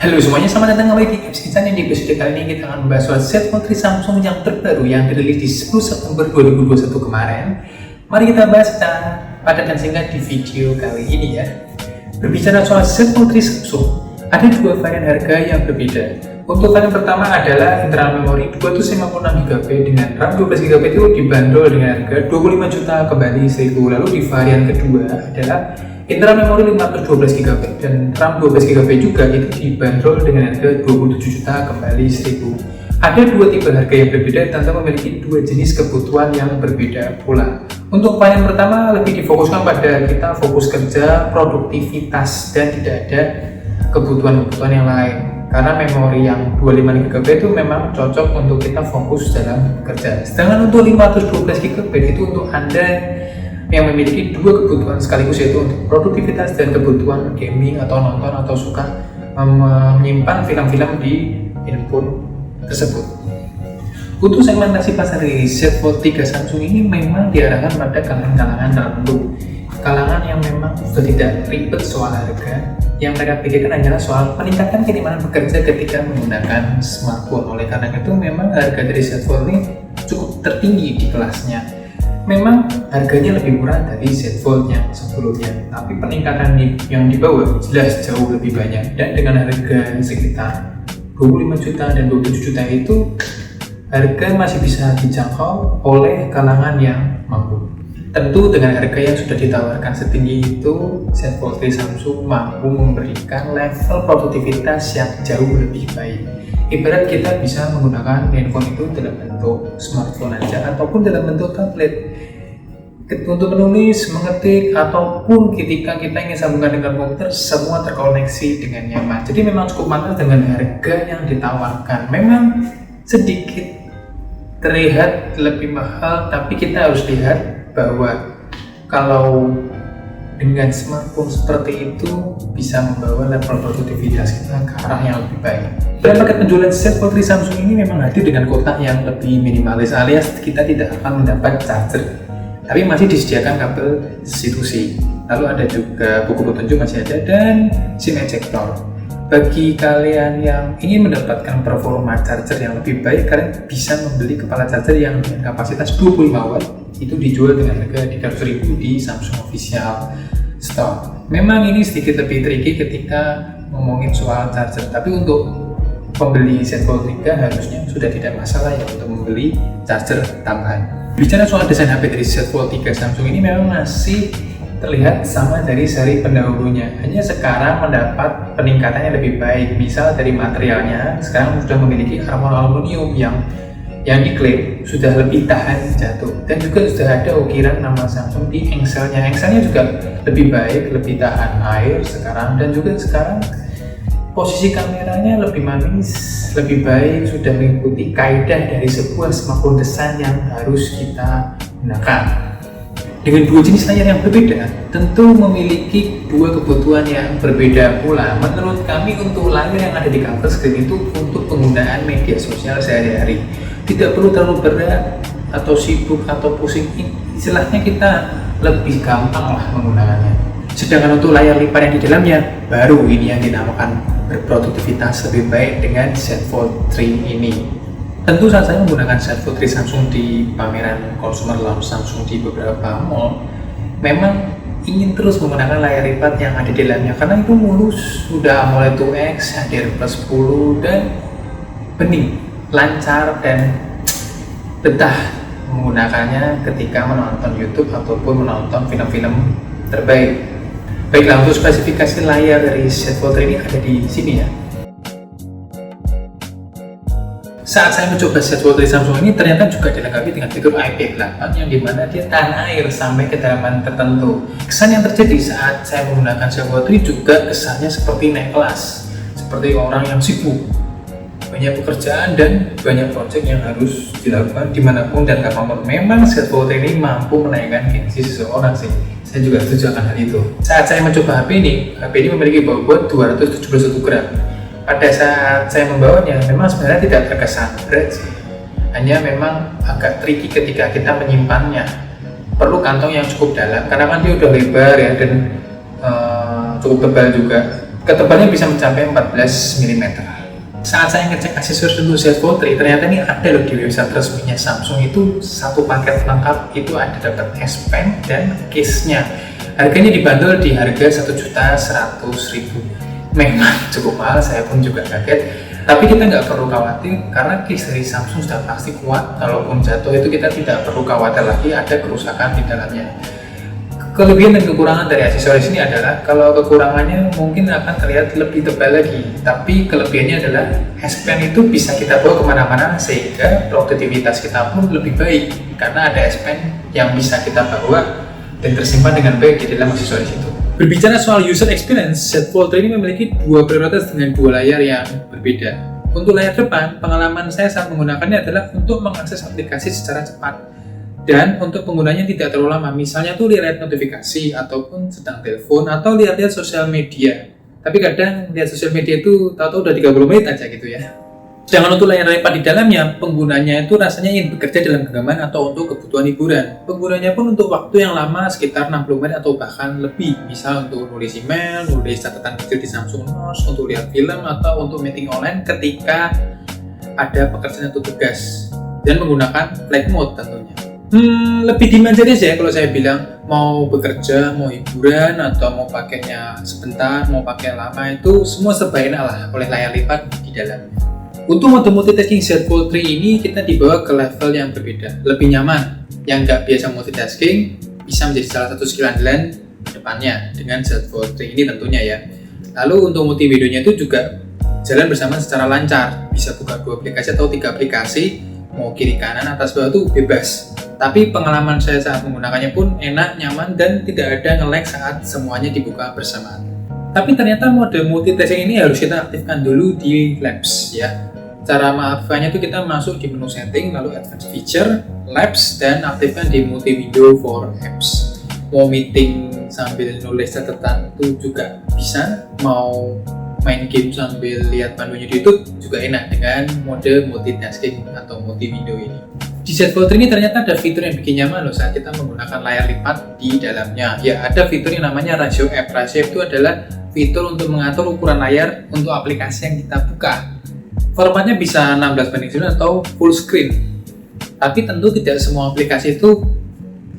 Halo semuanya, selamat datang kembali di Apps Insan. Di episode kali ini kita akan membahas soal Z Fold 3 Samsung yang terbaru yang dirilis di 10 September 2021 kemarin. Mari kita bahas secara padat dan singkat di video kali ini ya. Berbicara soal Z Fold 3 Samsung, ada dua varian harga yang berbeda. Untuk varian pertama adalah internal memori 256GB dengan RAM 12GB itu dibanderol dengan harga 25 juta kembali 1000. Lalu di varian kedua adalah internal memori 512GB dan RAM 12GB juga itu dibanderol dengan harga 27 juta kembali 1000. Ada dua tipe harga yang berbeda, tentu memiliki dua jenis kebutuhan yang berbeda pula. Untuk varian pertama lebih difokuskan pada kita fokus kerja, produktivitas, dan tidak ada kebutuhan-kebutuhan yang lain. Karena memori yang 25GB itu memang cocok untuk kita fokus dalam bekerja. Sedangkan untuk 512GB itu untuk Anda yang memiliki dua kebutuhan sekaligus, yaitu untuk produktivitas dan kebutuhan gaming atau nonton atau suka menyimpan film-film di handphone tersebut. Untuk segmentasi pasar dari Z Fold 3 Samsung ini memang diarahkan pada kalangan-kalangan tertentu, kalangan yang memang sudah tidak ribet soal harga. Yang mereka pikirkan hanyalah soal peningkatan kenyamanan bekerja ketika menggunakan smartphone. Oleh karena itu memang harga dari Z Fold ini cukup tertinggi di kelasnya. Memang harganya lebih murah dari Z Fold yang sebelumnya, tapi peningkatan yang dibawa jelas jauh lebih banyak. Dan dengan harga sekitar 25 juta dan 27 juta itu, harga masih bisa dijangkau oleh kalangan yang mampu. Tentu dengan harga yang sudah ditawarkan setinggi itu, Z Fold 3 Samsung mampu memberikan level produktivitas yang jauh lebih baik. Ibarat kita bisa menggunakan handphone itu dalam bentuk smartphone aja ataupun dalam bentuk tablet untuk menulis, mengetik, ataupun ketika kita ingin sambungkan dengan komputer, semua terkoneksi dengan nyaman. Jadi memang cukup mantap dengan harga yang ditawarkan. Memang sedikit terlihat lebih mahal, tapi kita harus lihat bahwa kalau dengan smartphone seperti itu bisa membawa level produktivitas kita ke arah yang lebih baik. Dan paket penjualan Z Fold 3 Samsung ini memang hadir dengan kotak yang lebih minimalis, alias kita tidak akan mendapat charger, tapi masih disediakan kabel C2C. Lalu ada juga buku petunjuk masih ada dan SIM ejector. Bagi kalian yang ingin mendapatkan performa charger yang lebih baik, kalian bisa membeli kepala charger yang dengan kapasitas 25 watt. Itu dijual dengan harga 300.000 di Samsung Official Store. Memang ini sedikit lebih tricky ketika ngomongin soal charger, tapi untuk pembeli Z Fold 3 harusnya sudah tidak masalah ya untuk membeli charger tambahan. Bicara soal desain HP dari Z Fold 3 Samsung ini memang masih terlihat sama dari seri pendahulunya, hanya sekarang mendapat peningkatan yang lebih baik. Misal dari materialnya, sekarang sudah memiliki armor aluminium yang diklaim sudah lebih tahan jatuh, dan juga sudah ada ukiran nama Samsung di engselnya. Engselnya juga lebih baik, lebih tahan air sekarang, dan juga sekarang posisi kameranya lebih manis, lebih baik, sudah mengikuti kaidah dari sebuah smartphone desain yang harus kita gunakan. Dengan dua jenis layar yang berbeda, tentu memiliki dua kebutuhan yang berbeda pula. Menurut kami, untuk layar yang ada di cover screen itu untuk penggunaan media sosial sehari-hari. Tidak perlu terlalu berat atau sibuk atau pusing. Istilahnya kita lebih gampang lah menggunakannya. Sedangkan untuk layar lipat yang di dalamnya, baru ini yang dinamakan berproduktivitas lebih baik dengan Z Fold 3 ini. Tentu saat saya menggunakan Z Fold 3 Samsung di pameran consumer launch Samsung di beberapa mall, memang ingin terus menggunakan layar lipat yang ada di dalamnya karena itu mulus, sudah AMOLED 2X, HDR+10 dan bening, lancar dan betah menggunakannya ketika menonton YouTube ataupun menonton film-film terbaik. Baiklah, untuk spesifikasi layar dari Z Fold 3 ini ada di sini ya. Saat saya mencoba Z Fold 3 Samsung ini ternyata juga dilengkapi dengan fitur IP68 yang dimana dia tahan air sampai kedalaman tertentu. Kesan yang terjadi saat saya menggunakan Z Fold 3 juga kesannya seperti naik kelas, seperti orang yang sibuk, banyak pekerjaan dan banyak proyek yang harus dilakukan dimanapun dan kapanpun. Memang Z Fold 3 ini mampu menaikkan gengsi seseorang sih. Saya juga setuju akan hal itu. Saat saya mencoba HP ini memiliki bobot 271 gram. Pada saat saya membawanya, memang sebenarnya tidak terkesan berat sih. Hanya memang agak tricky ketika kita menyimpannya. Perlu kantong yang cukup dalam, karena kan dia udah lebar ya dan cukup tebal juga. Ketebalannya bisa mencapai 14 mm. Saat saya ngecek aksesoris untuk Z Fold 3, ternyata ini ada loh di website resminya Samsung itu satu paket lengkap, itu ada dapat S Pen dan case-nya. Harganya dibanderol di harga 1.100.000. Memang cukup mahal, saya pun juga kaget. Tapi kita nggak perlu khawatir karena case dari Samsung sudah pasti kuat. Kalaupun jatuh itu kita tidak perlu khawatir lagi ada kerusakan di dalamnya. Kelebihan dan kekurangan dari aksesoris ini adalah kalau kekurangannya mungkin akan terlihat lebih tebal lagi, tapi kelebihannya adalah S Pen itu bisa kita bawa kemana-mana sehingga produktivitas kita pun lebih baik karena ada S Pen yang bisa kita bawa dan tersimpan dengan baik di dalam aksesoris itu. Berbicara soal user experience, Z Fold 3 ini memiliki dua prioritas dengan dua layar yang berbeda. Untuk layar depan, pengalaman saya saat menggunakannya adalah untuk mengakses aplikasi secara cepat. Dan untuk penggunanya tidak terlalu lama, misalnya tuh lihat notifikasi ataupun sedang telepon atau lihat-lihat sosial media. Tapi kadang lihat sosial media itu tahu-tahu udah 30 menit aja gitu ya. Sedangkan untuk layar lipat di dalamnya, penggunanya itu rasanya ingin bekerja dalam genggaman atau untuk kebutuhan hiburan. Penggunanya pun untuk waktu yang lama sekitar 60 menit atau bahkan lebih. Misal untuk nulis email, nulis catatan kecil di Samsung Notes, untuk lihat film atau untuk meeting online ketika ada pekerjaan atau tugas. Dan menggunakan flight mode tentunya. Lebih dimanjakan sih ya kalau saya bilang mau bekerja, mau hiburan, atau mau pakainya sebentar, mau pakai lama itu semua serba enak lah oleh layar lipat di dalamnya. Untuk mode multitasking Z Fold 3 ini kita dibawa ke level yang berbeda, lebih nyaman. Yang nggak biasa multitasking bisa menjadi salah satu skill andalan depannya dengan Z Fold 3 ini tentunya ya. Lalu untuk multi-videonya itu juga jalan bersama secara lancar, bisa buka 2 aplikasi atau 3 aplikasi, mau kiri kanan atas bawah itu bebas. Tapi pengalaman saya saat menggunakannya pun enak, nyaman, dan tidak ada nge-lag saat semuanya dibuka bersamaan. Tapi ternyata mode multitasking ini harus kita aktifkan dulu di Labs ya. Cara mengaktifkannya itu kita masuk di menu setting, lalu advanced feature, Labs, dan aktifkan di multi window for apps. Mau meeting sambil nulis catatan itu juga bisa, mau main game sambil lihat panduannya di YouTube juga enak dengan mode multitasking atau multi window ini. Di Z Fold 3 ini ternyata ada fitur yang bikin nyaman loh saat kita menggunakan layar lipat di dalamnya. Ya, ada fitur yang namanya Ratio App. Ratio App itu adalah fitur untuk mengatur ukuran layar untuk aplikasi yang kita buka. Formatnya bisa 16:9 atau full screen. Tapi tentu tidak semua aplikasi itu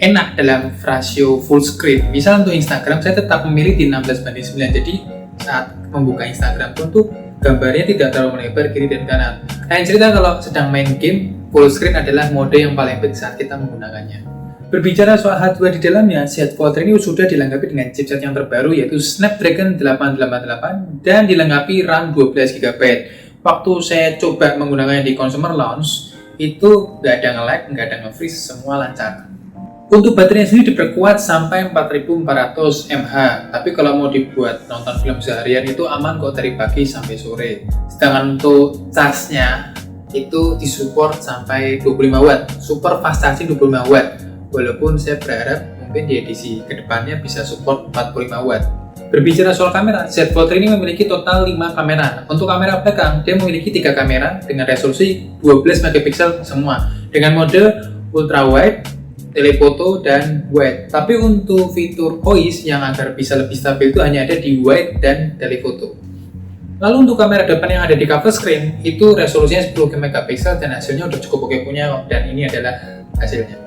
enak dalam rasio full screen. Misal untuk Instagram saya tetap memilih di 16:9. Jadi saat membuka Instagram pun tuh gambarnya tidak terlalu melebar kiri dan kanan. Lain cerita kalau sedang main game, full screen adalah mode yang paling baik saat kita menggunakannya. Berbicara soal hardware di dalamnya, Z Fold 3 ini sudah dilengkapi dengan chipset yang terbaru yaitu Snapdragon 888 dan dilengkapi RAM 12GB. Waktu saya coba menggunakannya di consumer launch, itu nggak ada nge-lag, nggak ada nge-freeze, semua lancar. Untuk baterainya sendiri diperkuat sampai 4400 mAh, tapi kalau mau dibuat nonton film seharian itu aman kok dari pagi sampai sore. Sedangkan untuk charge-nya itu disupport sampai 25 watt, super fast charging 25 watt. Walaupun saya berharap mungkin di edisi kedepannya bisa support 45 watt. Berbicara soal kamera, Z Fold 3 ini memiliki total 5 kamera. Untuk kamera belakang, dia memiliki 3 kamera dengan resolusi 12 megapiksel semua, dengan mode ultra wide, telefoto, dan wide. Tapi untuk fitur OIS yang agar bisa lebih stabil itu hanya ada di wide dan telefoto. Lalu untuk kamera depan yang ada di cover screen itu resolusinya 10 megapiksel dan hasilnya udah cukup oke punya, dan ini adalah hasilnya.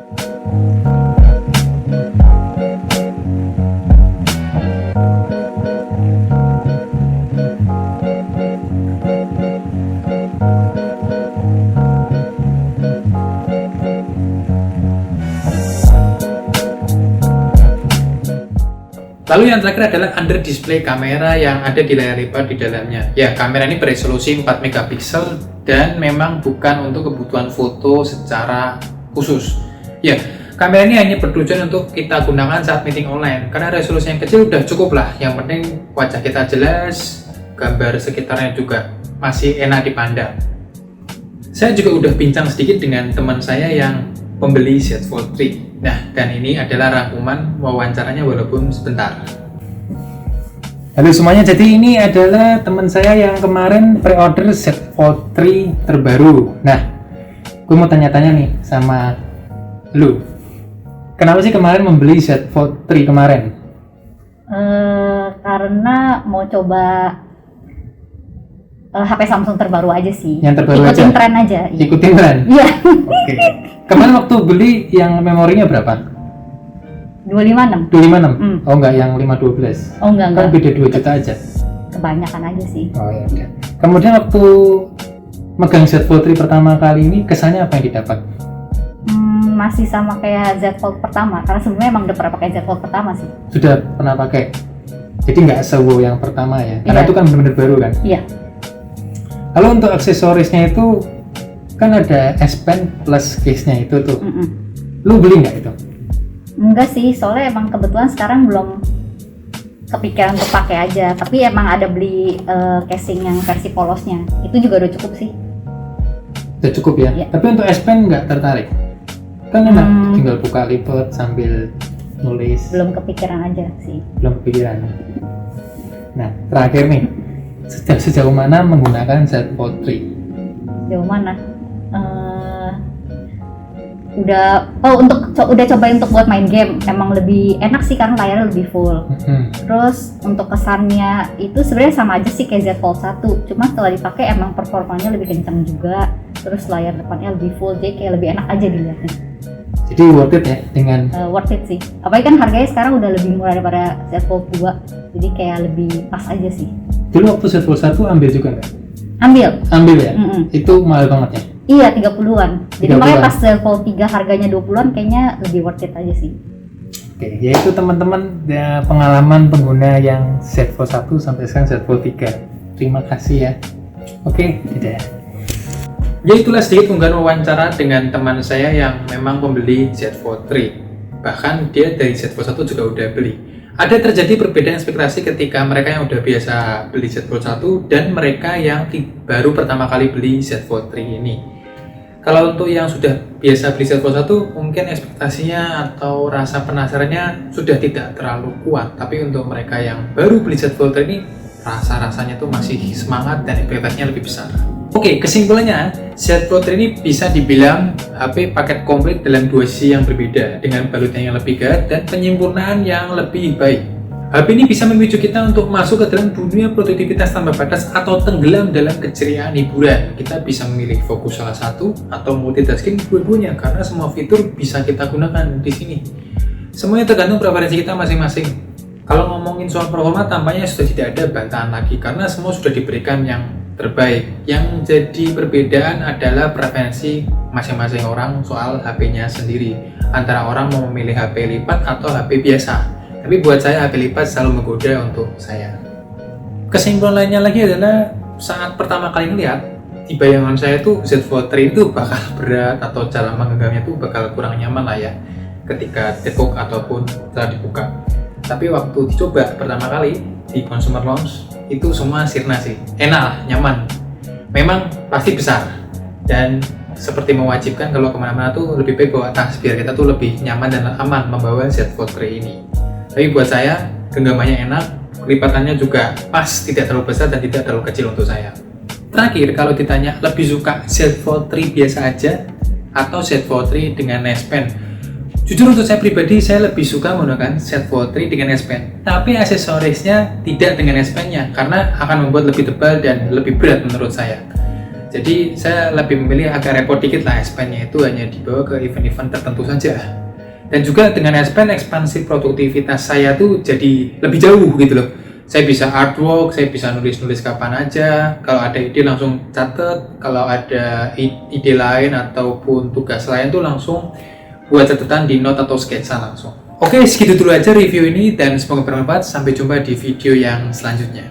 Lalu yang terakhir adalah under display kamera yang ada di layar lipat di dalamnya. Ya, kamera ini beresolusi 4 megapiksel dan memang bukan untuk kebutuhan foto secara khusus. Ya, kamera ini hanya bertujuan untuk kita gunakan saat meeting online karena resolusi yang kecil udah cukup lah. Yang penting wajah kita jelas, gambar sekitarnya juga masih enak dipandang. Saya juga udah bincang sedikit dengan teman saya yang pembeli Z Fold 3. Nah, dan ini adalah rangkuman wawancaranya walaupun sebentar. Halo semuanya, jadi ini adalah teman saya yang kemarin pre-order Z Fold 3 terbaru. Nah, gue mau tanya-tanya nih sama lu. Kenapa sih kemarin membeli Z Fold 3 kemarin? Karena mau coba HP Samsung terbaru aja sih. Yang terbaru ikutin aja? tren aja. Ikutin tren? Iya. Oke. Kemarin waktu beli yang memorinya berapa? 256. 256? Oh enggak, yang 512? Oh enggak. Kan beda 2 juta aja? Kebanyakan aja sih. Oh ya udah. Kemudian waktu megang Z Fold 3 pertama kali ini, kesannya apa yang didapat? Masih sama kayak Z Fold pertama, karena sebelumnya emang udah pernah pakai Z Fold pertama sih. Sudah pernah pakai? Jadi nggak sewo yang pertama ya? Karena Iya. itu kan benar-benar baru kan? Iya. Kalau untuk aksesorisnya itu kan ada S Pen plus case-nya itu tuh. Lu beli nggak itu? Enggak sih, soalnya emang kebetulan sekarang belum kepikiran untuk pakai aja. Tapi emang ada beli casing yang versi polosnya. Itu juga udah cukup sih. Udah cukup ya? Iya. Tapi untuk S Pen nggak tertarik? Kan enak, tinggal buka lipat sambil nulis. Belum kepikiran aja sih. Belum kepikiran. Nah, terakhir nih, sejauh mana menggunakan Z Fold 3? Jauh mana? Udah cobain untuk buat main game. Emang lebih enak sih karena layarnya lebih full. Terus untuk kesannya itu sebenarnya sama aja sih kayak Z Fold 1. Cuma setelah dipakai emang performanya lebih kencang juga. Terus layar depannya lebih full, jadi kayak lebih enak aja dilihatnya. Jadi worth it ya dengan Worth it sih. Apalagi kan harganya sekarang udah lebih murah daripada Z Fold 2. Jadi kayak lebih pas aja sih. dulu waktu Z Fold 1 ambil juga nggak? Ambil Ya? Itu mahal banget ya? Iya 30-an. Jadi 30-an. makanya pas Z Fold 3 harganya 20-an kayaknya lebih worth it aja sih. Oke, yaitu teman-teman ya, pengalaman pengguna yang Z Fold 1 sampai sekarang Z Fold 3. Terima kasih ya. Oke, tidak. Ya itulah sedikit unggahan wawancara dengan teman saya yang memang pembeli Z Fold 3. Bahkan dia dari Z Fold 1 juga udah beli. Ada terjadi perbedaan ekspektasi ketika mereka yang udah biasa beli Z Fold 1 dan mereka yang baru pertama kali beli Z Fold 3 ini. Kalau untuk yang sudah biasa beli Z Fold 1, mungkin ekspektasinya atau rasa penasarannya sudah tidak terlalu kuat. Tapi untuk mereka yang baru beli Z Fold 3 ini, rasa-rasanya tuh masih semangat dan ekspektasinya lebih besar. Oke, kesimpulannya, Z Fold 3 ini bisa dibilang HP paket komplit dalam dua sisi yang berbeda, dengan balutan yang lebih gagah dan penyempurnaan yang lebih baik. HP ini bisa memicu kita untuk masuk ke dalam dunia produktivitas tanpa batas atau tenggelam dalam keceriaan hiburan. Kita bisa memilih fokus salah satu atau multitasking dua-duanya karena semua fitur bisa kita gunakan di sini. Semuanya tergantung preferensi kita masing-masing. Kalau ngomongin soal performa, tampaknya sudah tidak ada bantahan lagi karena semua sudah diberikan yang terbaik. Yang jadi perbedaan adalah preferensi masing-masing orang soal HP-nya sendiri. Antara orang mau memilih HP lipat atau HP biasa. Tapi buat saya HP lipat selalu menggoda untuk saya. Kesimpulan lainnya lagi adalah saat pertama kali ngeliat, di bayangan saya tuh Z Fold 3 itu bakal berat atau cara menggenggamnya tuh bakal kurang nyaman lah ya ketika ditekuk ataupun setelah dibuka. Tapi waktu dicoba pertama kali di consumer launch itu semua sirna sih, enak lah, nyaman. Memang pasti besar dan seperti mewajibkan kalau kemana-mana tuh lebih baik bawa tas biar kita tuh lebih nyaman dan aman membawa Z Fold 3 ini. Tapi buat saya, genggamannya enak, lipatannya juga pas, tidak terlalu besar dan tidak terlalu kecil untuk saya. Terakhir, kalau ditanya lebih suka Z Fold 3 biasa aja atau Z Fold 3 dengan S Pen, jujur untuk saya pribadi, saya lebih suka menggunakan Z Fold 3 dengan S Pen. Tapi aksesorisnya tidak dengan S Pen-nya, karena akan membuat lebih tebal dan lebih berat menurut saya. Jadi saya lebih memilih agak repot dikit lah, S Pen-nya itu hanya dibawa ke event-event tertentu saja. Dan juga dengan S Pen, ekspansi produktivitas saya tuh jadi lebih jauh gitu loh. Saya bisa artwork, saya bisa nulis-nulis kapan aja. Kalau ada ide langsung catat, kalau ada ide lain ataupun tugas lain tuh langsung buat catatan di note atau sketsa langsung. Oke, segitu dulu aja review ini dan semoga bermanfaat. Sampai jumpa di video yang selanjutnya.